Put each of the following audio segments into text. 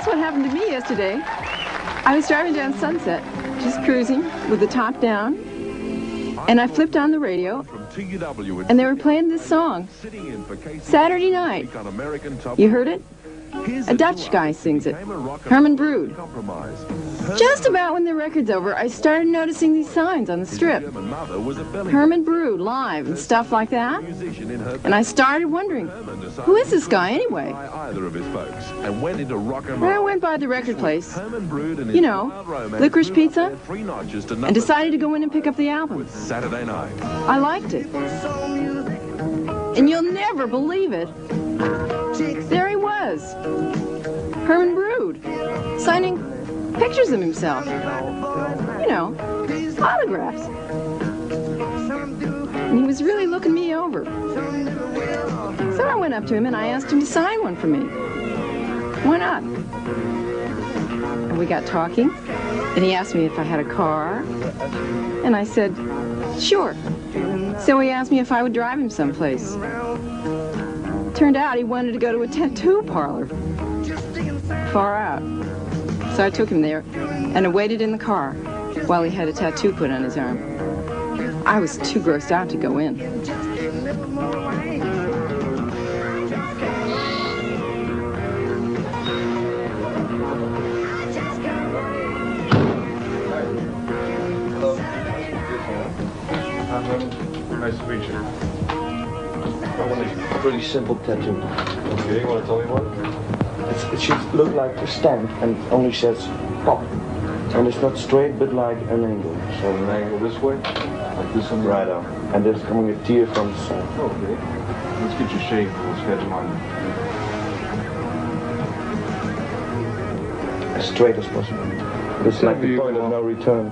That's what happened to me yesterday. I was driving down Sunset, just cruising with the top down, and I flipped on the radio, and they were playing this song, Saturday Night. You heard it? A Dutch guy sings it, Herman Brood. Just about when the record's over, I started noticing these signs on the strip. Herman Brood live and stuff like that. And I started wondering, who is this guy anyway? When I went by the record place, you know, Licorice Pizza, and decided to go in and pick up the album. I liked it. And you'll never believe it. There he was, Herman Brood, signing pictures of himself. You know, autographs. And he was really looking me over. So I went up to him and I asked him to sign one for me. Why not? And we got talking, and he asked me if I had a car, and I said, sure. So he asked me if I would drive him someplace. Turned out he wanted to go to a tattoo parlor, far out. So I took him there, and I waited in the car while he had a tattoo put on his arm. I was too grossed out to go in. Nice to meet you. I want a pretty simple tattoo. Okay, you want to tell me what? It should look like a stamp and only says pop. And it's not straight, but like an angle. So an angle this way? Like this one? Right on. And there's coming a tear from the side. Okay. Let's get you shaved. We'll schedule mine. As straight as possible. It's like the point of no return.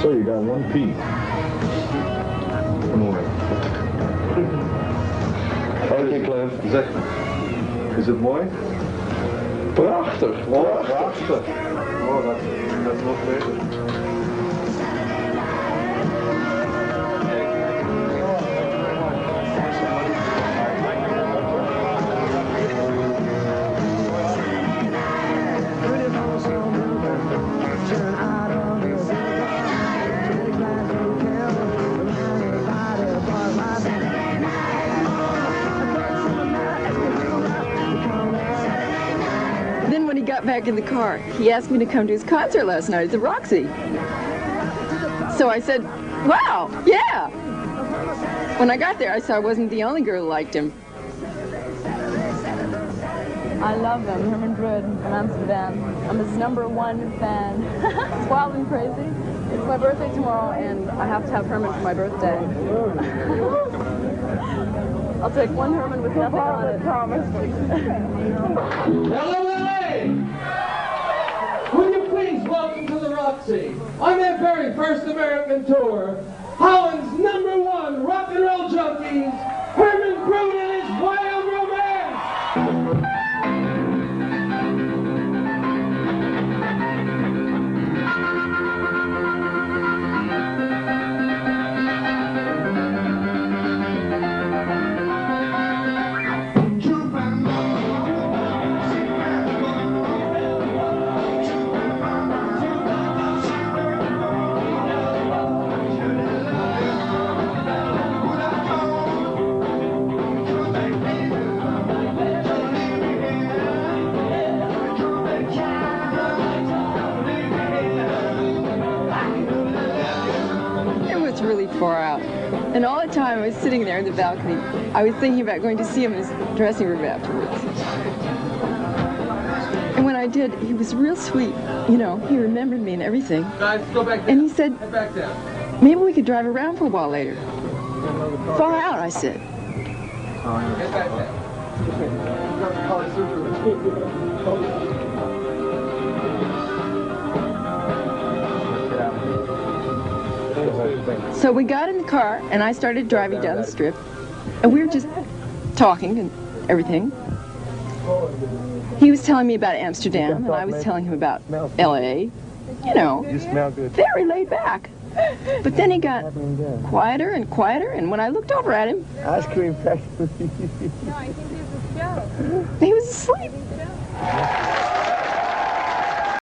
So you got one piece. Come on. Okay, Cliff. Is het mooi? Prachtig. Oh, prachtig. Oh, dat is nog beter. Then when he got back in the car, he asked me to come to his concert last night at the Roxy. So I said, wow, yeah. When I got there, I saw I wasn't the only girl who liked him. I love him, Herman Brood from Amsterdam. I'm his #1 fan. It's wild and crazy. It's my birthday tomorrow, and I have to have Herman for my birthday. I'll take one Herman with nothing on it. Promise. Hello, LA! Will you please welcome to the Roxy, on their very first American tour, Holland's #1 rock and roll junkies, Herman Brood and his Wild Romance! Really far out. And all the time I was sitting there in the balcony, I was thinking about going to see him in his dressing room afterwards. And when I did, he was real sweet. You know, he remembered me and everything. Guys, go back down. And he said, Head back down. maybe we could drive around for a while later. Far out, I said. Get back down. So we got in the car, and I started driving down the strip, and we were just talking and everything. He was telling me about Amsterdam, and I was telling him about L.A. You know, You smell good. very laid back. But then he got quieter and quieter, and when I looked over at him, Ice cream factory. No, I think he was a show. he was asleep.